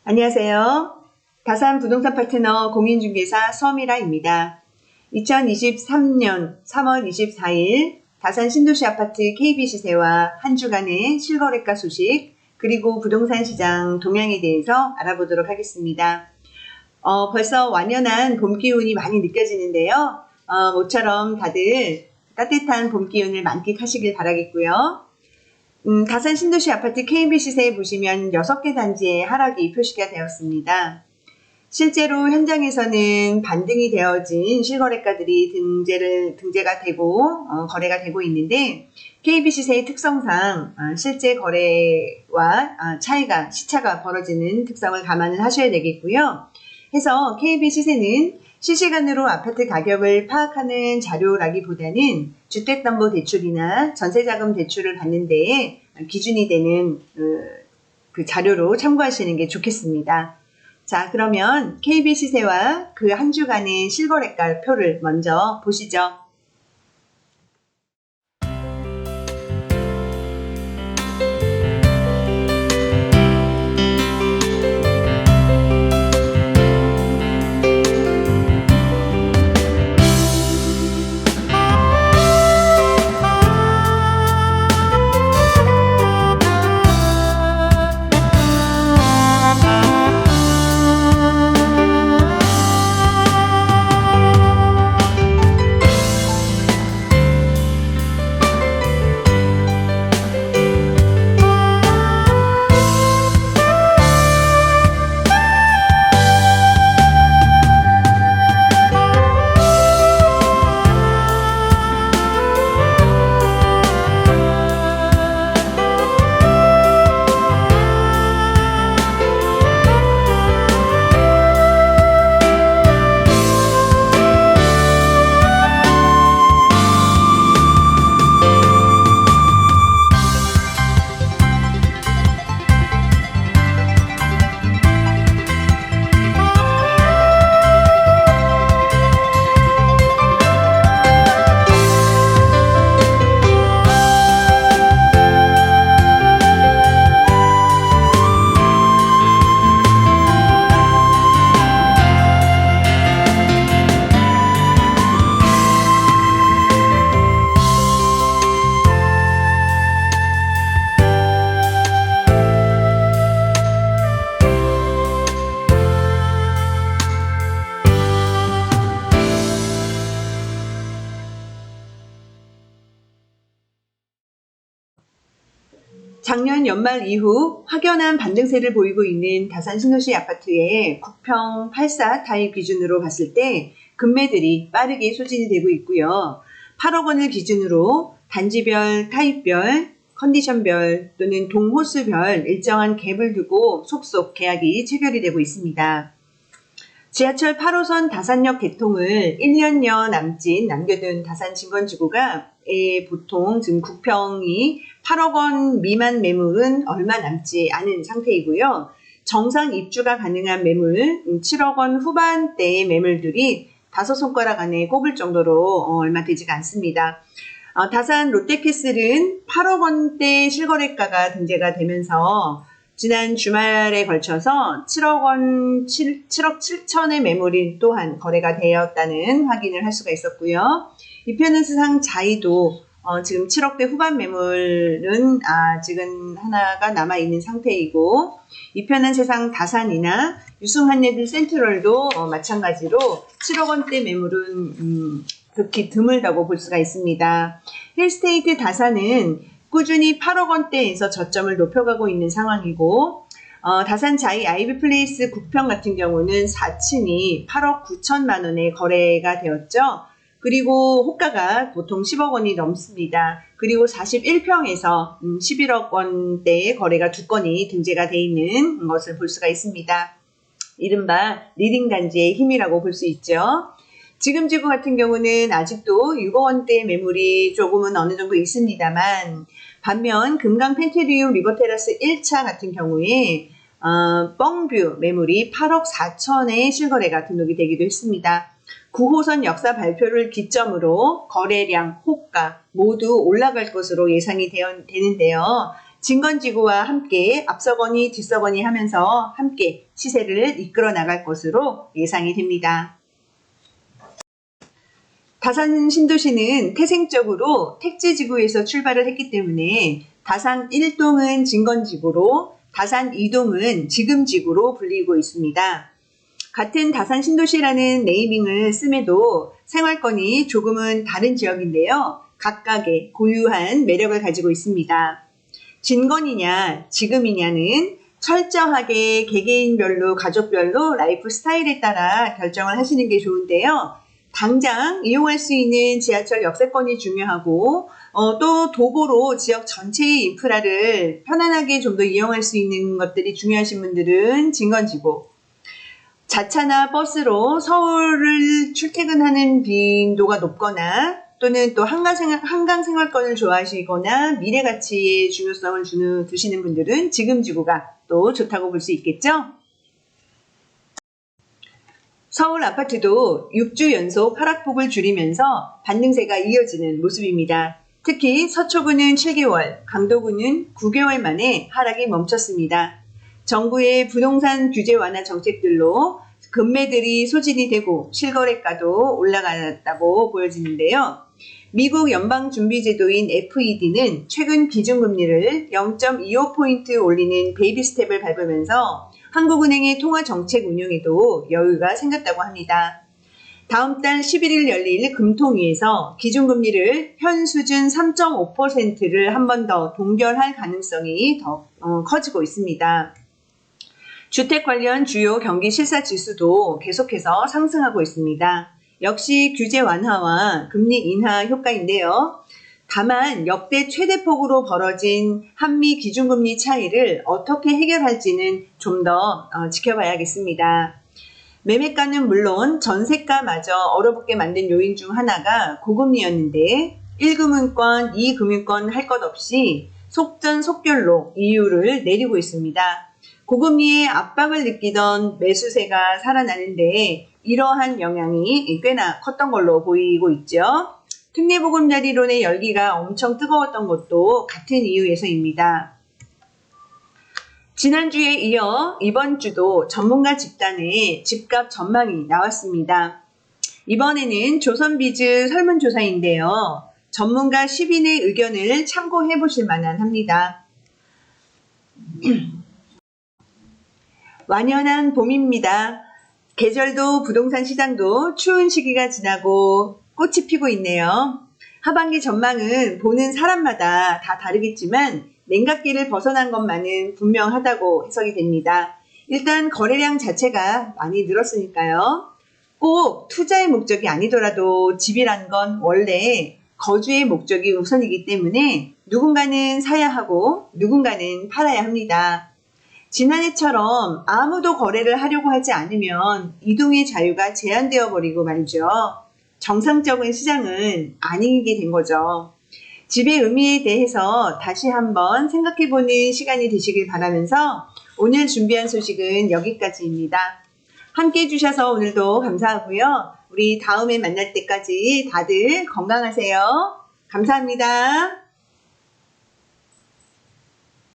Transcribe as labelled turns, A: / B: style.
A: 안녕하세요. 다산 부동산 파트너 공인중개사 서미라입니다. 2023년 3월 24일 다산 신도시 아파트 KB 시세와 한 주간의 실거래가 소식 그리고 부동산 시장 동향에 대해서 알아보도록 하겠습니다. 벌써 완연한 봄 기운이 많이 느껴지는데요. 모처럼 다들 따뜻한 봄 기운을 만끽하시길 바라겠고요. 다산 신도시 아파트 KB 시세에 보시면 6개 단지의 하락이 표시가 되었습니다. 실제로 현장에서는 반등이 되어진 실거래가들이 등재가 되고 거래가 되고 있는데 KB 시세의 특성상 실제 거래와 시차가 벌어지는 특성을 감안을 하셔야 되겠고요. 해서 KB 시세는 실시간으로 아파트 가격을 파악하는 자료라기보다는 주택담보대출이나 전세자금 대출을 받는 데에 기준이 되는 그 자료로 참고하시는 게 좋겠습니다. 자, 그러면 KB 시세와 그 한 주간의 실거래가 표를 먼저 보시죠. 작년 연말 이후 확연한 반등세를 보이고 있는 다산 신도시 아파트의 9평 84 타입 기준으로 봤을 때 금매들이 빠르게 소진이 되고 있고요. 8억 원을 기준으로 단지별, 타입별, 컨디션별 또는 동호수별 일정한 갭을 두고 속속 계약이 체결이 되고 있습니다. 지하철 8호선 다산역 개통을 1년여 남겨둔 다산 진건지구가 보통 지금 9평이 8억 원 미만 매물은 얼마 남지 않은 상태이고요. 정상 입주가 가능한 매물 7억 원 후반대의 매물들이 5손가락 안에 꼽을 정도로 얼마 되지가 않습니다. 다산 롯데캐슬은 8억 원대 실거래가가 등재가 되면서 지난 주말에 걸쳐서 7억 7천의 매물이 또한 거래가 되었다는 확인을 할 수가 있었고요. 이편은 세상 자이도 지금 7억대 후반 매물은 아직은 하나가 남아있는 상태이고 이편은 세상 다산이나 유승한예들 센트럴도 마찬가지로 7억 원대 매물은 극히 드물다고 볼 수가 있습니다. 힐스테이트 다산은 꾸준히 8억 원대에서 저점을 높여가고 있는 상황이고 다산 자이 아이비플레이스 9평 같은 경우는 4층이 8억 9천만 원에 거래가 되었죠. 그리고 호가가 보통 10억 원이 넘습니다. 그리고 41평에서 11억 원대의 거래가 2건이 등재가 되어 있는 것을 볼 수가 있습니다. 이른바 리딩 단지의 힘이라고 볼 수 있죠. 지금 지구 같은 경우는 아직도 6억 원대 매물이 조금은 어느 정도 있습니다만 반면 금강 펜트리움 리버테라스 1차 같은 경우에 뻥뷰 매물이 8억 4천의 실거래가 등록이 되기도 했습니다. 9호선 역사 발표를 기점으로 거래량, 호가 모두 올라갈 것으로 예상이 되는데요. 진건지구와 함께 앞서거니 뒤서거니 하면서 함께 시세를 이끌어 나갈 것으로 예상이 됩니다. 다산 신도시는 태생적으로 택지지구에서 출발을 했기 때문에 다산 1동은 진건지구로 다산 2동은 지금지구로 불리고 있습니다. 같은 다산 신도시라는 네이밍을 씀에도 생활권이 조금은 다른 지역인데요. 각각의 고유한 매력을 가지고 있습니다. 진건이냐 지금이냐는 철저하게 개개인별로 가족별로 라이프 스타일에 따라 결정을 하시는 게 좋은데요. 당장 이용할 수 있는 지하철 역세권이 중요하고 또 도보로 지역 전체의 인프라를 편안하게 좀 더 이용할 수 있는 것들이 중요하신 분들은 진건지구, 자차나 버스로 서울을 출퇴근하는 빈도가 높거나 또는 또 한강 생활권을 좋아하시거나 미래 가치의 중요성을 두시는 분들은 지금지구가 또 좋다고 볼 수 있겠죠. 서울 아파트도 6주 연속 하락폭을 줄이면서 반등세가 이어지는 모습입니다. 특히 서초구는 7개월, 강도구는 9개월 만에 하락이 멈췄습니다. 정부의 부동산 규제 완화 정책들로 금매들이 소진이 되고 실거래가도 올라갔다고 보여지는데요. 미국 연방준비제도인 FED는 최근 기준금리를 0.25포인트 올리는 베이비 스텝을 밟으면서 한국은행의 통화정책 운용에도 여유가 생겼다고 합니다. 다음 달 11일 열릴 금통위에서 기준금리를 현 수준 3.5%를 한 번 더 동결할 가능성이 더 커지고 있습니다. 주택 관련 주요 경기 실사 지수도 계속해서 상승하고 있습니다. 역시 규제 완화와 금리 인하 효과인데요. 다만 역대 최대폭으로 벌어진 한미 기준금리 차이를 어떻게 해결할지는 좀 더 지켜봐야겠습니다. 매매가는 물론 전세가마저 얼어붙게 만든 요인 중 하나가 고금리였는데 1금융권, 2금융권 할 것 없이 속전속결로 이유를 내리고 있습니다. 고금리의 압박을 느끼던 매수세가 살아나는데 이러한 영향이 꽤나 컸던 걸로 보이고 있죠. 특례보금자리론의 열기가 엄청 뜨거웠던 것도 같은 이유에서입니다. 지난주에 이어 이번 주도 전문가 집단의 집값 전망이 나왔습니다. 이번에는 조선비즈 설문조사인데요. 전문가 10인의 의견을 참고해 보실 만한 합니다. 완연한 봄입니다. 계절도 부동산 시장도 추운 시기가 지나고 꽃이 피고 있네요. 하반기 전망은 보는 사람마다 다 다르겠지만 냉각기를 벗어난 것만은 분명하다고 해석이 됩니다. 일단 거래량 자체가 많이 늘었으니까요. 꼭 투자의 목적이 아니더라도 집이란 건 원래 거주의 목적이 우선이기 때문에 누군가는 사야 하고 누군가는 팔아야 합니다. 지난해처럼 아무도 거래를 하려고 하지 않으면 이동의 자유가 제한되어 버리고 말이죠. 정상적인 시장은 아니게 된 거죠. 집의 의미에 대해서 다시 한번 생각해보는 시간이 되시길 바라면서 오늘 준비한 소식은 여기까지입니다. 함께 해주셔서 오늘도 감사하고요. 우리 다음에 만날 때까지 다들 건강하세요. 감사합니다.